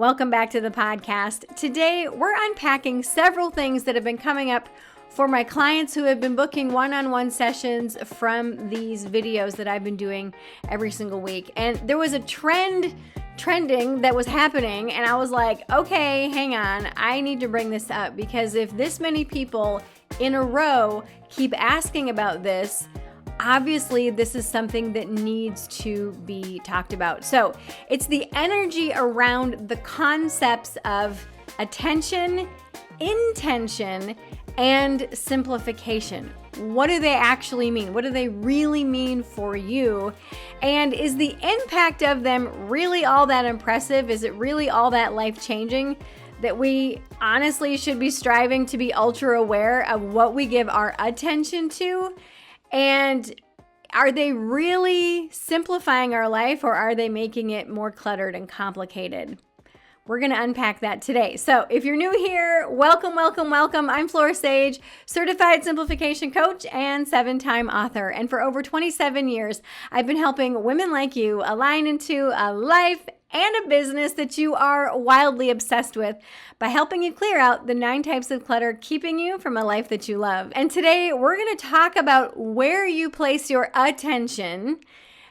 Welcome back to the podcast. Today, we're unpacking several things that have been coming up for my clients who have been booking one-on-one sessions from these videos that I've been doing every single week. And there was a trending that was happening, and I was like, okay, hang on, I need to bring this up, because if this many people in a row keep asking about this, obviously, this is something that needs to be talked about. So it's the energy around the concepts of attention, intention, and simplification. What do they actually mean? What do they really mean for you? And is the impact of them really all that impressive? Is it really all that life-changing that we honestly should be striving to be ultra aware of what we give our attention to? And are they really simplifying our life, or are they making it more cluttered and complicated? We're going to unpack that today. So if you're new here, welcome. I'm Flora, certified simplification coach and 7-time author. And for over 27 years, I've been helping women like you align into a life and a business that you are wildly obsessed with by helping you clear out the 9 types of clutter keeping you from a life that you love. And today we're going to talk about where you place your attention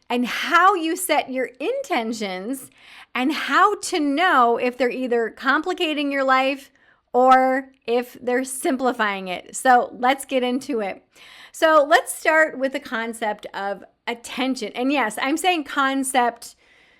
and how you set your intentions and how to know if they're either complicating your life or if they're simplifying it. So let's get into it. So let's start with the concept of attention. And yes, I'm saying concept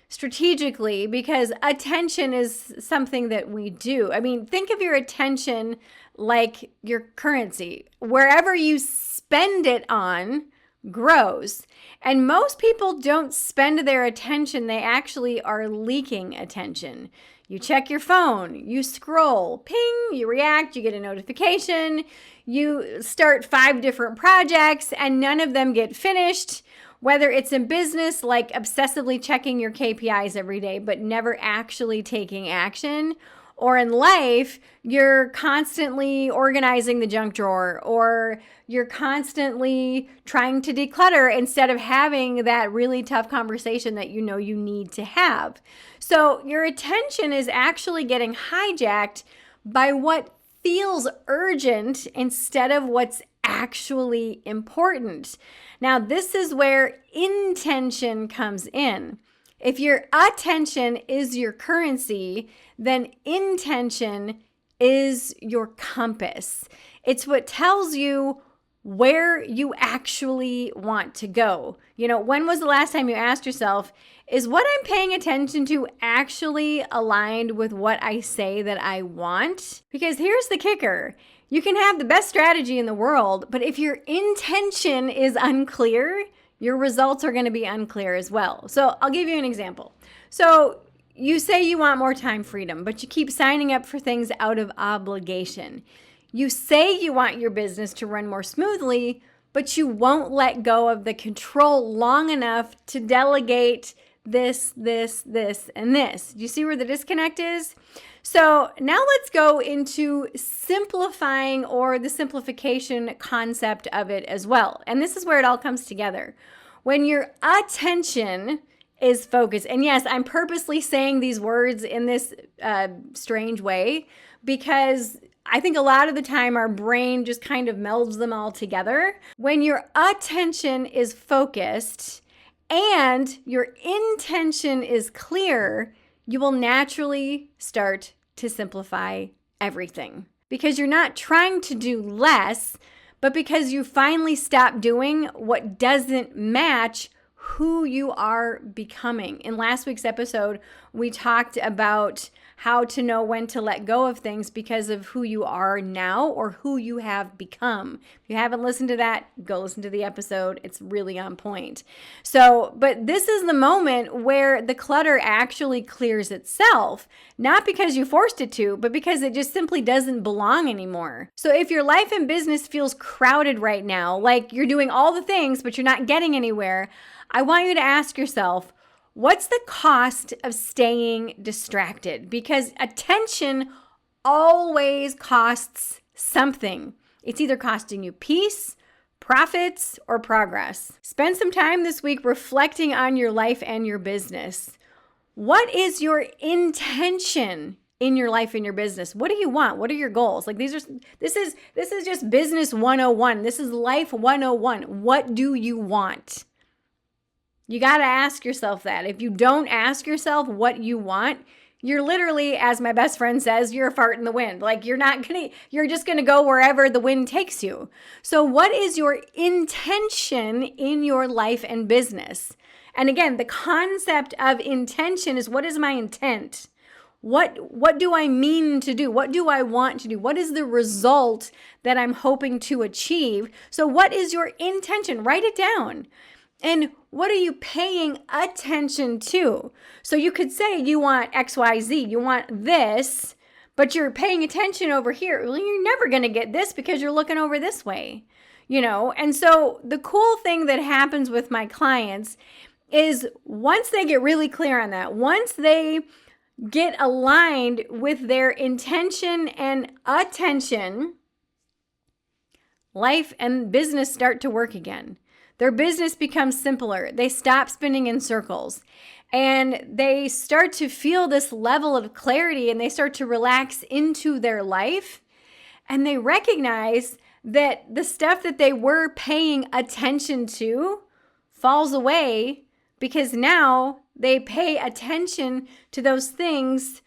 strategically because attention is something that we do. I mean, think of your attention like your currency. Wherever you spend it on grows. And most people don't spend their attention. They actually are leaking attention. You check your phone, you scroll, ping, you react, you get a notification, you start 5 different projects and none of them get finished. Whether it's in business, like obsessively checking your KPIs every day, but never actually taking action, or in life, you're constantly organizing the junk drawer, or you're constantly trying to declutter instead of having that really tough conversation that you know you need to have. So your attention is actually getting hijacked by what feels urgent instead of what's actually important. Now, this is where intention comes in. If your attention is your currency, then intention is your compass. It's what tells you where you actually want to go. You know, when was the last time you asked yourself, is what I'm paying attention to actually aligned with what I say that I want? Because here's the kicker. You can have the best strategy in the world, but if your intention is unclear, your results are going to be unclear as well. So I'll give you an example. So you say you want more time freedom, but you keep signing up for things out of obligation. You say you want your business to run more smoothly, but you won't let go of the control long enough to delegate this, and this. Do you see where the disconnect is? So now let's go into simplifying, or the simplification concept of it as well. And this is where it all comes together. When your attention is focused, and yes, I'm purposely saying these words in this strange way because I think a lot of the time our brain just kind of melds them all together. When your attention is focused and your intention is clear, you will naturally start to simplify everything because you're not trying to do less, but because you finally stop doing what doesn't match who you are becoming. In last week's episode, we talked about how to know when to let go of things because of who you are now or who you have become. If you haven't listened to that, go listen to the episode. It's really on point. So, but this is the moment where the clutter actually clears itself, not because you forced it to, but because it just simply doesn't belong anymore. So if your life and business feels crowded right now, like you're doing all the things, but you're not getting anywhere, I want you to ask yourself, what's the cost of staying distracted? Because attention always costs something. It's either costing you peace, profits, or progress. Spend some time this week reflecting on your life and your business. What is your intention in your life, in your business? What do you want? What are your goals? Like this is just business 101. This is life 101. What do you want? You got to ask yourself that. If you don't ask yourself what you want, you're literally, as my best friend says, you're a fart in the wind. Like you're just going to go wherever the wind takes you. So what is your intention in your life and business? And again, the concept of intention is, what is my intent? What do I mean to do? What do I want to do? What is the result that I'm hoping to achieve? So what is your intention? Write it down. And what are you paying attention to? So you could say you want XYZ, you want this, but you're paying attention over here. Well, you're never going to get this because you're looking over this way, And so the cool thing that happens with my clients is once they get really clear on that, once they get aligned with their intention and attention, life and business start to work again. Their business becomes simpler. They stop spinning in circles and they start to feel this level of clarity and they start to relax into their life. And they recognize that the stuff that they were paying attention to falls away because now they pay attention to those things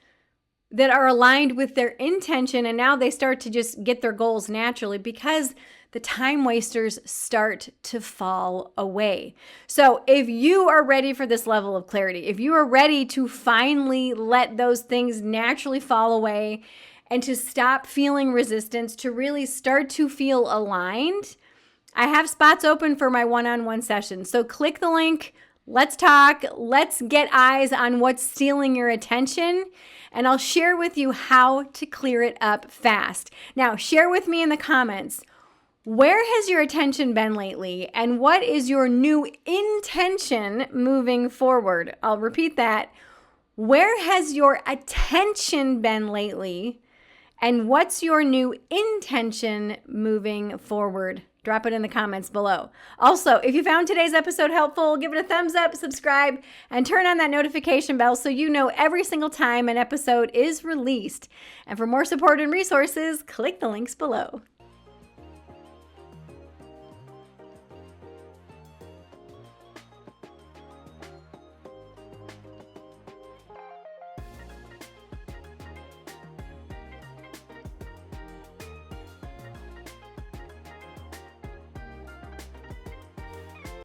that are aligned with their intention. And now they start to just get their goals naturally because the time wasters start to fall away. So if you are ready for this level of clarity, if you are ready to finally let those things naturally fall away and to stop feeling resistance, to really start to feel aligned, I have spots open for my one-on-one session. So click the link. Let's talk. Let's get eyes on what's stealing your attention. And I'll share with you how to clear it up fast. Now, share with me in the comments, where has your attention been lately? And what is your new intention moving forward? I'll repeat that. Where has your attention been lately? And what's your new intention moving forward? Drop it in the comments below. Also, if you found today's episode helpful, give it a thumbs up, subscribe, and turn on that notification bell so you know every single time an episode is released. And for more support and resources, click the links below.